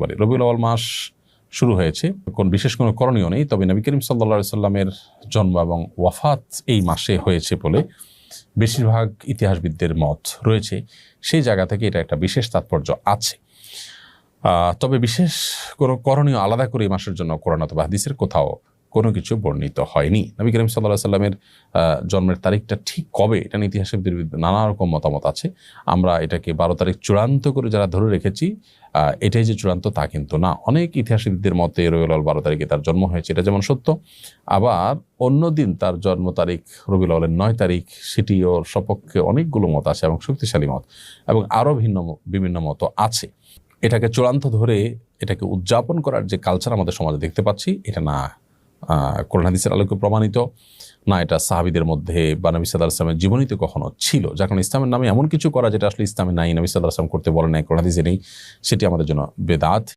পারি। রবিউল আউয়াল মাস শুরু হয়েছে, বিশেষ কোনো করণীয় নেই, তবে নবী করিম সাল্লাল্লাহু আলাইহি সাল্লামের জন্ম এবং ওয়াফাত এই মাসে হয়েছে বলে বেশিরভাগ ইতিহাসবিদদের মত রয়েছে। সেই জায়গা থেকে এটা একটা বিশেষ তাৎপর্য আছে। তবে বিশেষ কোনো করণীয় আলাদা করে এই মাসের জন্য কোরআন অথবা হাদিসের কোথাও কোনো কিছু বর্ণিত হয়নি। নবী করিম সাল্লাল্লাহু আলাইহি সাল্লামের জন্মের তারিখটা ঠিক কবে, এটা নিয়ে ইতিহাসবিদদের নানা রকম মতামত আছে। আমরা এটাকে 12 তারিখ চূড়ান্ত করে যারা ধরে রেখেছি, এটাই যে চূড়ান্ত তা কিন্তু না। অনেক ইতিহাসবিদদের মতে রবিউল আউয়াল 12 তারিখে তার জন্ম হয়েছে, এটা যেমন সত্য, আবার অন্যদিন তার জন্ম তারিখ রবিউল আউয়ালের 9 তারিখ, সেটিও সপক্ষে অনেকগুলো মত আছে এবং শক্তিশালী মত, এবং আরও বিভিন্ন মত আছে। এটাকে চূড়ান্ত ধরে এটাকে উদযাপন করার যে কালচার আমাদের সমাজে দেখতে পাচ্ছি, এটা না কোরআন হাদিসের আলোকে প্রমাণিত, না এটা সাহাবীদের মধ্যে বা নবী সাল্লাল্লাহু আলাইহি ওয়াসাল্লামের জীবনীতে কখনো ছিল। যার কারণে ইসলামের নামে এমন কিছু করা যেটা আসলে ইসলামে নাই, নবী সাল্লাল্লাহু আলাইহি ওয়াসাল্লাম করতে বলেন নাই, কোরআন হাদিসে নেই, সেটি আমাদের জন্য বেদাত।